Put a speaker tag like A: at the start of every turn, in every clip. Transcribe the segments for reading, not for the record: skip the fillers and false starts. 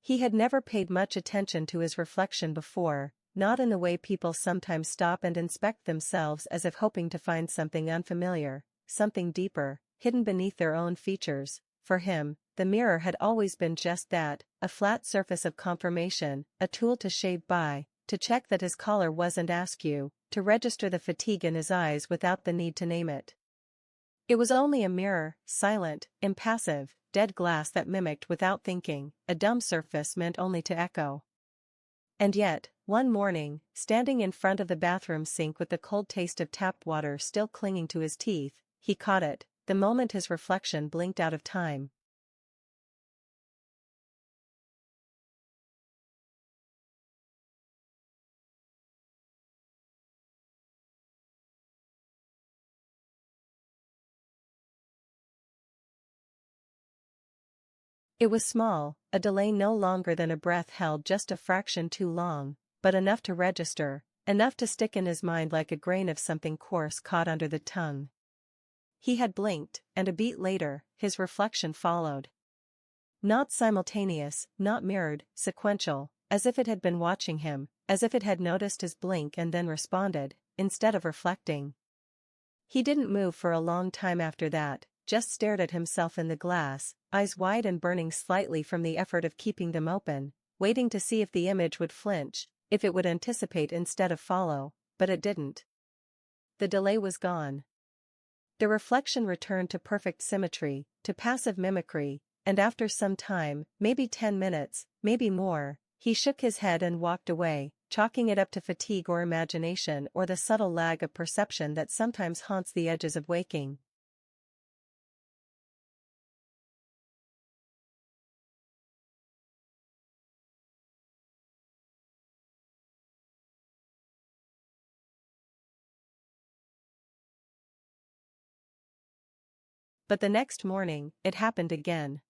A: He had never paid much attention to his reflection before, not in the way people sometimes stop and inspect themselves as if hoping to find something unfamiliar, something deeper, hidden beneath their own features. For him, the mirror had always been just that, a flat surface of confirmation, a tool to shave by, to check that his collar wasn't askew, to register the fatigue in his eyes without the need to name it. It was only a mirror, silent, impassive, dead glass that mimicked without thinking, a dumb surface meant only to echo. And yet, one morning, standing in front of the bathroom sink with the cold taste of tap water still clinging to his teeth, he caught it, the moment his reflection blinked out of time. It was small, a delay no longer than a breath held, just a fraction too long, but enough to register, enough to stick in his mind like a grain of something coarse caught under the tongue. He had blinked, and a beat later, his reflection followed. Not simultaneous, not mirrored, sequential, as if it had been watching him, as if it had noticed his blink and then responded, instead of reflecting. He didn't move for a long time after that, just stared at himself in the glass, eyes wide and burning slightly from the effort of keeping them open, waiting to see if the image would flinch, if it would anticipate instead of follow, but it didn't. The delay was gone. The reflection returned to perfect symmetry, to passive mimicry, and after some time, maybe 10 minutes, maybe more, he shook his head and walked away, chalking it up to fatigue or imagination or the subtle lag of perception that sometimes haunts the edges of waking. But the next morning, it happened again.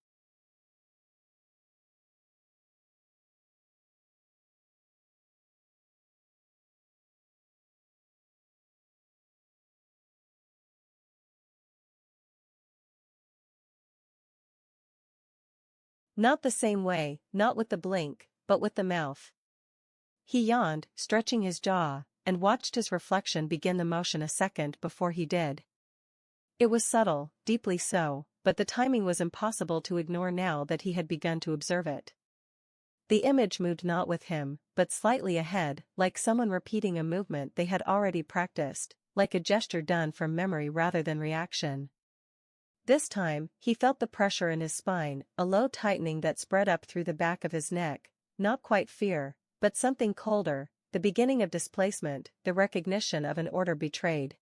A: Not the same way, not with the blink, but with the mouth. He yawned, stretching his jaw, and watched his reflection begin the motion a second before he did. It was subtle, deeply so, but the timing was impossible to ignore now that he had begun to observe it. The image moved not with him, but slightly ahead, like someone repeating a movement they had already practiced, like a gesture done from memory rather than reaction. This time, he felt the pressure in his spine, a low tightening that spread up through the back of his neck, not quite fear, but something colder, the beginning of displacement, the recognition of an order betrayed.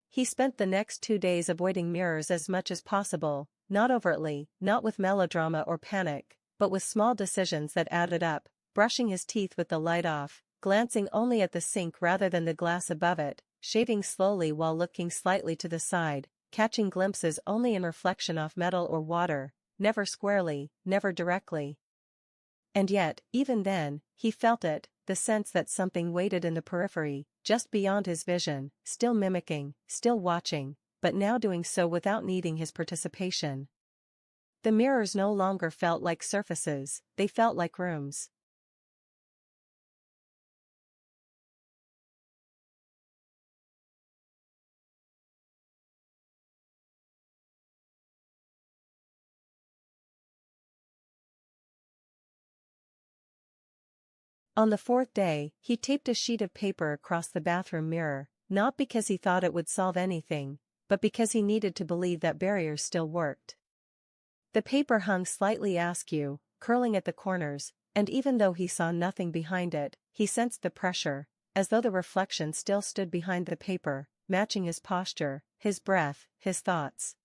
A: He spent the next 2 days avoiding mirrors as much as possible, not overtly, not with melodrama or panic, but with small decisions that added up, brushing his teeth with the light off, glancing only at the sink rather than the glass above it, shaving slowly while looking slightly to the side, catching glimpses only in reflection off metal or water, never squarely, never directly. And yet, even then, he felt it, the sense that something waited in the periphery, just beyond his vision, still mimicking, still watching, but now doing so without needing his participation. The mirrors no longer felt like surfaces, they felt like rooms. On the fourth day, he taped a sheet of paper across the bathroom mirror, not because he thought it would solve anything, but because he needed to believe that barriers still worked. The paper hung slightly askew, curling at the corners, and even though he saw nothing behind it, he sensed the pressure, as though the reflection still stood behind the paper, matching his posture, his breath, his thoughts.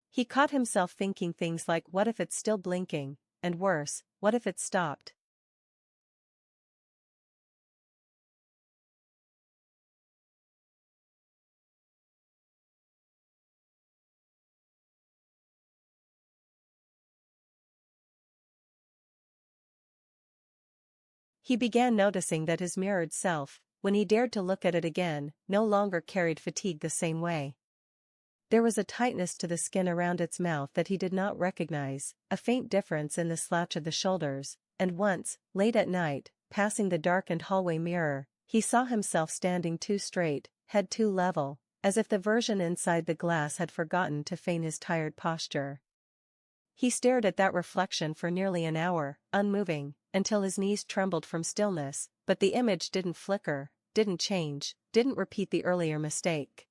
A: He caught himself thinking things like, what if it's still blinking, and worse, what if it stopped? He began noticing that his mirrored self, when he dared to look at it again, no longer carried fatigue the same way. There was a tightness to the skin around its mouth that he did not recognize, a faint difference in the slouch of the shoulders, and once, late at night, passing the darkened hallway mirror, he saw himself standing too straight, head too level, as if the version inside the glass had forgotten to feign his tired posture. He stared at that reflection for nearly an hour, unmoving, until his knees trembled from stillness, but the image didn't flicker, didn't change, didn't repeat the earlier mistake.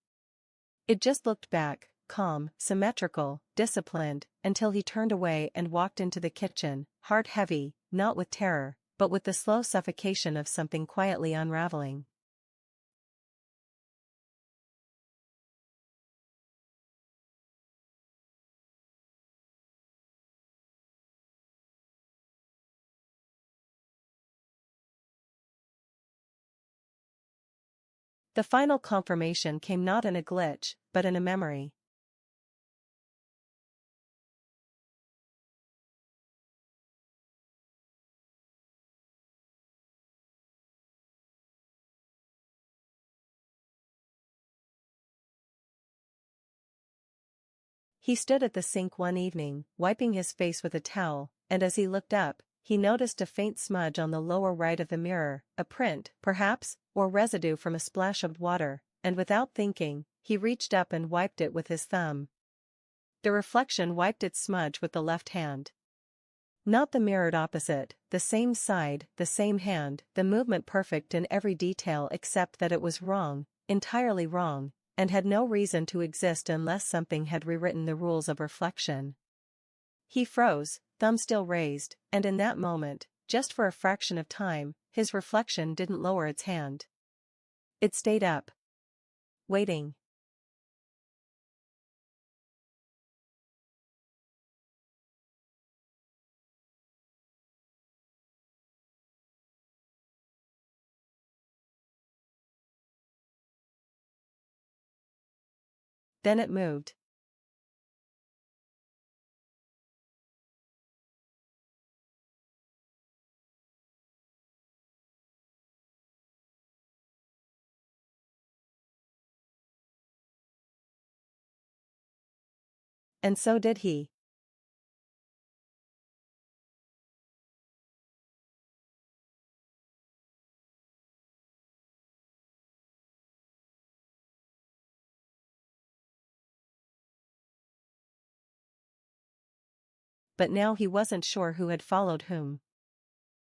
A: It just looked back, calm, symmetrical, disciplined, until he turned away and walked into the kitchen, heart heavy, not with terror, but with the slow suffocation of something quietly unraveling. The final confirmation came not in a glitch, but in a memory. He stood at the sink one evening, wiping his face with a towel, and as he looked up, he noticed a faint smudge on the lower right of the mirror, a print, perhaps, or residue from a splash of water, and without thinking, he reached up and wiped it with his thumb. The reflection wiped its smudge with the left hand. Not the mirrored opposite, the same side, the same hand, the movement perfect in every detail except that it was wrong, entirely wrong, and had no reason to exist unless something had rewritten the rules of reflection. He froze, thumb still raised, and in that moment, just for a fraction of time, his reflection didn't lower its hand. It stayed up. Waiting. Then it moved. And so did he. But now he wasn't sure who had followed whom.